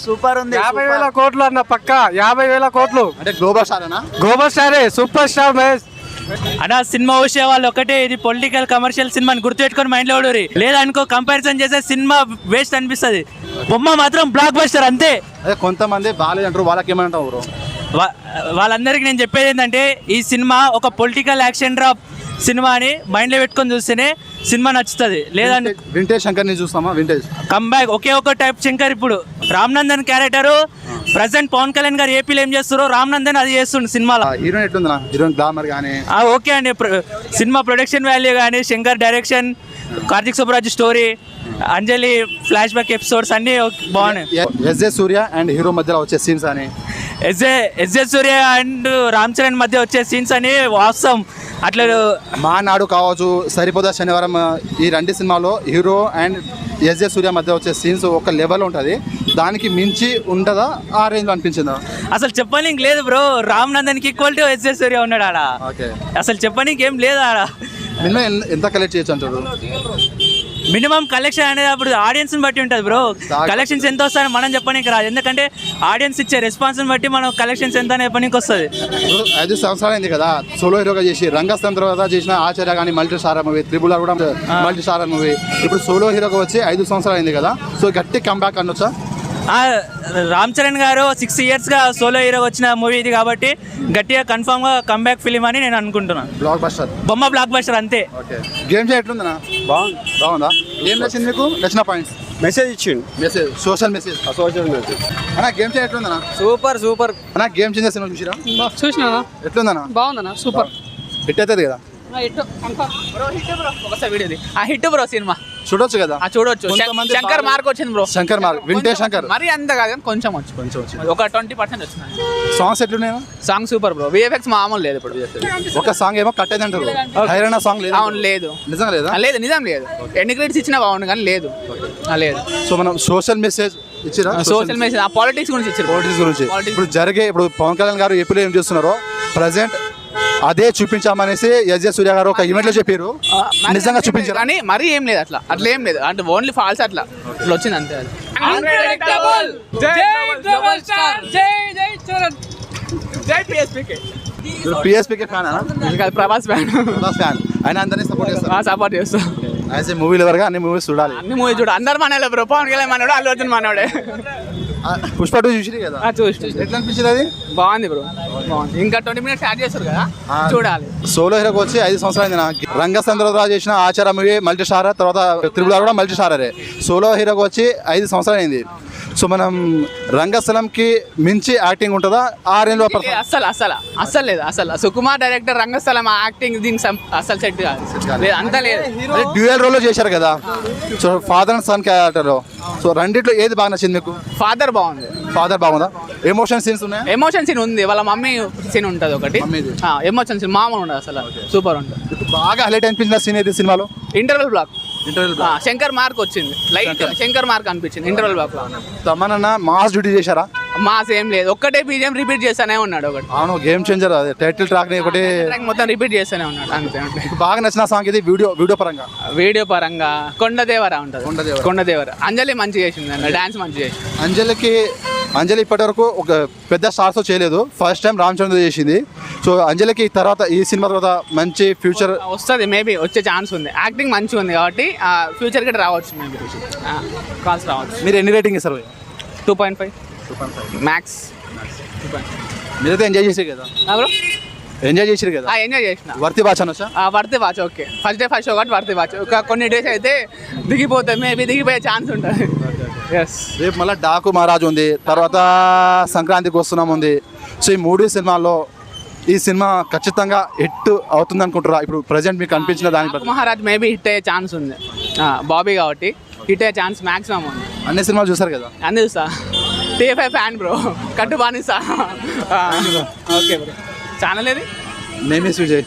Super ఉంది. 50,000 కోట్లు అన్న పక్క 50,000 కోట్లు అంటే గ్లోబల్ స్టార్ అన్న, గ్లోబల్ స్టారే, సూపర్ స్టార్ మహేష్. అన్న సినిమా వచ్చే వాళ్ళు ఒకటే, ఇది పొలిటికల్ కమర్షియల్ సినిమాని గుర్తుపెట్టుకొని మైండ్ లో ఓడూరి, లేదనుకో కంపారిజన్ చేసే సినిమా వేస్ట్ అనిపిస్తుంది. బొమ్మ మాత్రం బ్లాక్ బస్టర్ అంతే. అదే కొంతమంది బాగాలేదంటారు, వాళ్ళకి ఏమంటావు బ్రో? వాళ్ళందరికీ నేను చెప్పేది ఏంటంటే, ఈ సినిమా ఒక పొలిటికల్ యాక్షన్ డ్రాప్ సినిమా అని మైండ్ లో పెట్టుకొని చూస్తేనే సినిమా నచ్చుతుంది. లేదంటే వింటేజ్ శంకర్ ని చూస్తామా? వింటేజ్ కంబ్యాక్ ఒకే ఒక టైప్ శంకర్. ఇప్పుడు రామ్ నందన్ క్యారెక్టర్ ప్రజెంట్ పవన్ కళ్యాణ్ గారు ఏపీలో ఏం చేస్తారో రామ్ నందన్ అది చేస్తుండు సినిమాలో. హీరోయిన్ ఎట్లుంది? హీరోయిన్ గ్లామర్ కానీ ఓకే అండి. సినిమా ప్రొడక్షన్ వాల్యూ కానీ, శంకర్ డైరెక్షన్, కార్తిక్ సుబ్బరాజు స్టోరీ, అంజలి ఫ్లాష్ బ్యాక్ ఎపిసోడ్స్ అన్ని బాగున్నాయి. ఎస్జే సూర్య అండ్ హీరో మధ్యలో వచ్చే సీన్స్ అని, SJ Surya and Ram Charan మధ్య వచ్చే సీన్స్ అని వాస్తవం. అట్లా మా నాడు కావచ్చు, సరిపోదా శనివారం, ఈ రెండు సినిమాలో హీరో అండ్ ఎస్జే సూర్య మధ్య వచ్చే సీన్స్ ఒక లెవెల్ ఉంటుంది. దానికి మించి ఉంటుందా? ఆ రేంజ్లో అనిపించిందా? అసలు చెప్పనీకి లేదు బ్రో. రామ్ నందన్కి ఈక్వల్ టు ఎస్జే సూర్య ఉన్నాడు ఆడ. అసలు చెప్పనీకి ఏం లేదు ఆడ. మినిమం ఎంత కలెక్ట్ చేయొచ్చు అంటాడు? మినిమం కలెక్షన్ అనేది అప్పుడు ఆడియన్స్ని బట్టి ఉంటుంది బ్రో. కలెక్షన్స్ ఎంత వస్తాయని మనం చెప్పనీకి రాదు, ఎందుకంటే ఆడియన్స్ ఇచ్చే రెస్పాన్స్ని బట్టి మనం కలెక్షన్స్ ఎంత అని చెప్పనీకి వస్తుంది. 5 సంవత్సరాలు అయింది కదా సోలో హీరోగా చేసి, రంగస్థలం తర్వాత చేసిన ఆచార్య కానీ multi star movie, triple R కూడా మల్టీ స్టార్ మూవీ, ఇప్పుడు సోలో హీరోగా వచ్చి 5 సంవత్సరాలు అయింది కదా. సో గట్టి కంబ్యాక్ అనొచ్చా? రామ్ చరణ్ గారు 6 yearsగా సోలో హీరో వచ్చిన మూవీ ఇది కాబట్టి గట్టిగా కన్ఫామ్గా కంబ్యాక్ ఫిలిం అని నేను అనుకుంటున్నాను. బ్లాక్ బస్టర్, బొమ్మ బ్లాక్ బస్టర్ అంతే. గేమ్ ఎట్లుందన్నా? బాగుందా? ఏం నచ్చింది మీకు? నచ్చిన పాయింట్స్? మెసేజ్ ఇచ్చిండు, మెసేజ్, సోషల్ మెసేజ్. అన్నా గేమ్ ఎట్లుందన్నా? సూపర్ అన్నా గేమ్ చేంజర్ సినిమా చూసిరా? చూసినా ఎట్లుందన్నా? బాగుందన్నా, సూపర్ హిట్ అవుతుంది కదా? హిట్ బ్రో సినిమా చూడొచ్చు కదా? చూడొచ్చు. శంకర్ మార్క్ వచ్చింది bro. Shankar mark, vintage Shankar. మరి అంత కాదు కానీ కొంచెం వచ్చింది, ఒక 20% వచ్చింది. సాంగ్స్ ఎట్లున్నాయి? Song super bro. విఎఫ్ఎక్స్ మామూలు లేదు ఇప్పుడు. ఒక సాంగ్ ఏమో కట్ అయింది అంటారు, హైరాణ సాంగ్ లేదు. అవును, లేదు. నిజంగా లేదా? లేదు, నిజం లేదు. ఎన్ని క్రెడిట్స్ ఇచ్చినా బాగుండు కానీ లేదు. లేదు. సో మనం సోషల్ మెసేజ్ ఇచ్చిరా? సోషల్ మెసేజ్, పాలిటిక్స్ గురించి ఇచ్చారు. పాలిటిక్స్ గురించి ఇప్పుడు పవన్ కళ్యాణ్ గారు ఏపీలో ఏం చేస్తున్నారో ప్రజెంట్ అదే చూపించామనేసి ఎస్జే సూర్య గారు ఒక ఈవెంట్ లో చెప్పారు. నిజంగా చూపించారు కానీ మరీ ఏం లేదు, అట్లా ఏం లేదు. అంటే ఓన్లీ ఫాల్స్ అట్లా వచ్చింది అంతే. పిఎస్పీకే ఫ్యాన్ అన్న? ప్రభాస్ ఫ్యాన్. ఆయన అందరినీ సపోర్ట్ చేస్తా. యాజ్ ఏ మూవీ లవర్ గా అన్ని మూవీస్ చూడాలి. అన్ని మూవీ చూడు. అందరు మనలే బ్రో. పవన్ కళ్యాణ్ మనోడు, అల్లు అర్జున్ మనోడే. పుష్ప 2 చూసి కదా? చూసి ఎట్లా అనిపించింది? అది బాగుంది బ్రో, బాగుంది. ఇంకా 20 minutes యాడ్ చేస్తారు కదా, చూడాలి. సోలో హీరోకి వచ్చి 5 సంవత్సరాలు అయింది. రంగస్థలం తర్వాత చేసిన ఆచార్య మూవీ మల్టీ స్టార్, తర్వాత త్రిబుల్ ఆర్ కూడా మల్టీ స్టారే. సోలో హీరోకి వచ్చి 5 సంవత్సరాలు అయింది. సో మనం రంగస్థలంకి మించి యాక్టింగ్ ఉంటుందా? ఆ రేంజ్ లో అస్సలు లేదు. అసలు సుకుమార్ డైరెక్టర్, రంగస్థలం యాక్టింగ్ దీనికి అసలు సెట్ కాదు, అంత లేదు. డ్యూయల్ రోల్ లో చేశారు కదా, so father and sun character. So రెండిట్లో ఏది బాగా నచ్చింది మీకు? ఫాదర్ బాగుంది. ఫాదర్ బాగుందా? ఎమోషన్ సీన్స్ ఉన్నాయా? ఎమోషన్ సీన్ ఉంది, వాళ్ళ మమ్మీ సీన్ ఉంటుంది ఒకటి. ఎమోషన్ సీన్ మామూలు ఉండదు, అసలు సూపర్ ఉంటుంది. బాగా హైలైట్ అనిపించిన సీన్ ఏది సినిమాలో? Interval block. శంకర్ మార్క్ వచ్చింది, లైట్ శంకర్ మార్క్ అనిపించింది ఇంటర్వెల్ బ్లాక్ లో. తమన్నా మాస్ డ్యూటీ చేశారా? మాస్ ఏం లేదు, ఒక్కటే బీజిఎం రిపీట్ చేస్తానే ఉన్నాడు ఒకటి. అవును, గేమ్ చేంజర్. అదే టైటిల్ ట్రాక్ ని ఒకటి మొత్తం రిపీట్ చేస్తూనే ఉన్నాడు అంతే. బాగా నచ్చిన సాంగ్ ఇది వీడియో పరంగా కొండదేవర ఉంటుంది. కొండదేవర. అంజలి మంచిగా చేసింది, డాన్స్ మంచిగా చేసింది. అంజలి ఇప్పటి వరకు ఒక పెద్ద స్టార్స్ చేయలేదు, ఫస్ట్ టైం రామ్ చరణ్ చేసింది. సో అంజలికి తర్వాత ఈ సినిమా తర్వాత మంచి ఫ్యూచర్ వస్తుంది, మేబీ వచ్చే ఛాన్స్ ఉంది. యాక్టింగ్ మంచిగా ఉంది కాబట్టి ఫ్యూచర్ కూడా రావచ్చు, మేబీ కాల్స్ రావచ్చు. మీరు ఎన్ని రేటింగ్ ఇస్తారు? 2.5 మ్యాక్స్. మీరైతే ఎంజాయ్ చేసారు కదా? ఎంజాయ్ చేసారు కదా? ఎంజాయ్ చేసిన. వర్తి వాచ్ అనొచ్చా? Worthy watch. Okay, first day first show కాబట్టి వర్తి వాచ్. ఒక కొన్ని డేస్ అయితే దిగిపోతాయి, మేబీ దిగిపోయే ఛాన్స్ ఉంటుంది. రేపు మళ్ళీ డాకు మహారాజ్ ఉంది, తర్వాత సంక్రాంతికి వస్తున్నాం ఉంది. సో ఈ 3 సినిమాల్లో ఈ సినిమా ఖచ్చితంగా హిట్ అవుతుంది అనుకుంటారా? ఇప్పుడు ప్రజెంట్ మీకు అనిపించిన దాని డాకు మహారాజ్ మేబీ హిట్ అయ్యే ఛాన్స్ ఉంది, బాబీ కాబట్టి హిట్ అయ్యే ఛాన్స్ మ్యాక్సిమం ఉంది. అన్ని సినిమాలు చూసారు కదా? అన్ని చూస్తా. TFI ఫ్యాన్ బ్రో, కట్టు బానిసా. Okay bro. ఛానల్ ఏది? Name is Vijay.